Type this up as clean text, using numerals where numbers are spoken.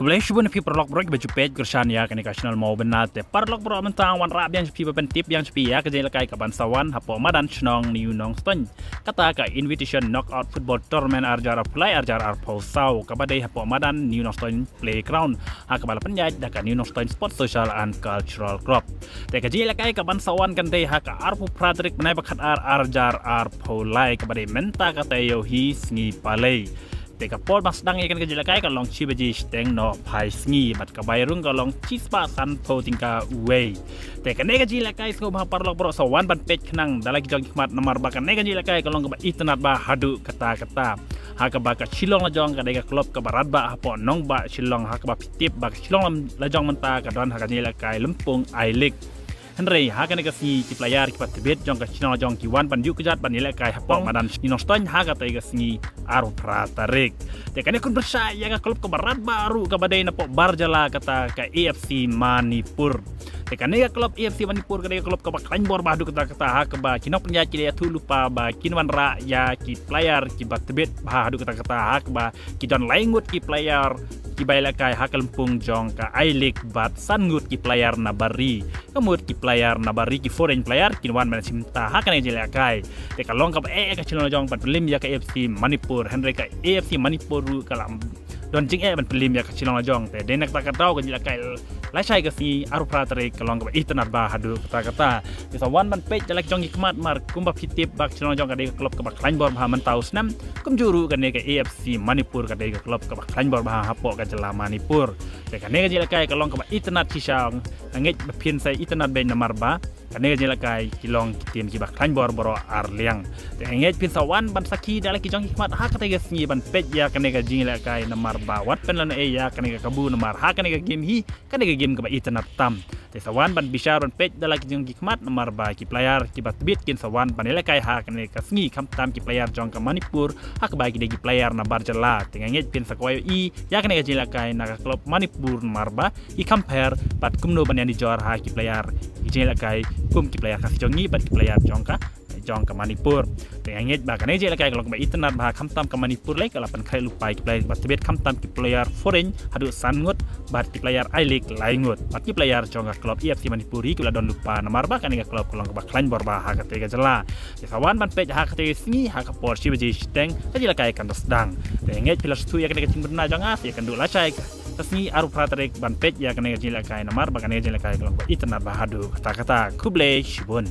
Boleh cuba nafi perlok brok baju page gersan ya kan nasional mau benar te perlok brok mentang wan rap yang cepi ben tip yang cepi ya kerja lekai kaban sawan hapo madan chnong new nong ston kata ka invitation knockout football tournament arjar play arjar arpo sau kabadai hapo madan new nong ston playground ha kabala penjaj da ka new nong ston sport social and cultural club te kerja lekai kaban sawan kan te ha ka arpo pradrik benai bakat arjar arpo lai kabadai menta kata yo hi sngi palai Teka pol mas dang ikan kerja lekai kalau long cibaji steng no pai sngi bat kabairung kalau long cispa san po tingka way. Teka nega kerja lekai sko bah parlok bro sawan ban page kenang dalai kijong hikmat nomor bakan nega kerja lekai kalau long internet bah hadu kata-kata. Haka ba ka chilong lajong ka dega klub ka barat ba hapo nong ba chilong haka ba pitip ba chilong lajong menta ka don haka kerja lekai lempung ailik. Henry hakan ka si player ki patibet jong ka chino jong ki wan pan yu kejat pan nilai kai hapong madan nino ston haga ta ka singi aru pratarik te kan kun bersaya ka klub ke barat baru ka badai na po barjala kata ka AFC Manipur te kan ka klub AFC Manipur ka klub ka baklain bor badu kata ha ka ba kinok penja ki tu lupa ba kinwan ra ya ki player ki batibet ba hadu kata ha ka ba ki don laingut ki player ki bailakai hakalempung jong ka ailik bat sangut ki player nabari kemut ki player nabari ki foreign player kinwan man simta hakan jelakai te kalong ka ka chino jong pat lim ya ka AFC Manipur Henry ka AFC Manipur kalam don jing ban pelim ya ka chino jong te denak ta ka ka jelakai lai sai ka si aru pratare kalong ka internet ba hadu kata te sawan ban page jalak jong hikmat mar kumba pitip bak chino jong ka de klub ka bak lain bor ba man taus nam kum juru ka ne ka AFC Manipur ka de klub ka bak lain bor ba hapo ka jela Manipur te kan ne ka kai kalong ka internet kisang angit bapin sai internet ben nomor ba kan ne ka kai kilong tim ki bak lain bor boro arliang te angit pin sawan ban saki dalak ki jong hikmat ha ka te si ban page ya kan ne ka jingla kai nomor ba wat pen lan e ya kan ne ka kabu nomor ha kan ne ka game hi kan ne ka game ka internet tam te sawan ban bisharon page dalak ki jong hikmat nomor ba ki player ki bat bit kin sawan ban ne kai ha kan ne ka sngi kam tam ki player jong ka Manipur ha ka ba ki de ki player na barjala te angit pin sakoy i ya kan ne ka jingla kai na klub Manipur marba i compare pat kumno ban yang dijor ha ki player i jingla kai kum ki player ka jongi bat ki player jongka jong ke Manipur. Tengangit bahkan aja lah kayak kalau ke internet bah kamtam ke Manipur lagi kalau pen kai lupa ki player bat tibet kamtam ki player foreign hadu sangut bat ki player ailik laingut. Bat ki player jong ke klub AFC Manipur ki don lupa nomor bah kan ke klub kolong ke bah lain bor bah ha ketiga jela. Sawan ban page ha ketiga singi ha ke porsi beji steng aja lah kayak kan sedang. Tengangit pilas tu ya kena cing berna jong as ya kan dulu lah cai Tasni aru pratarik ban page ya kena jela kayak nomor bah kan jela kayak kalau internet bah hadu kata-kata kublai shibun.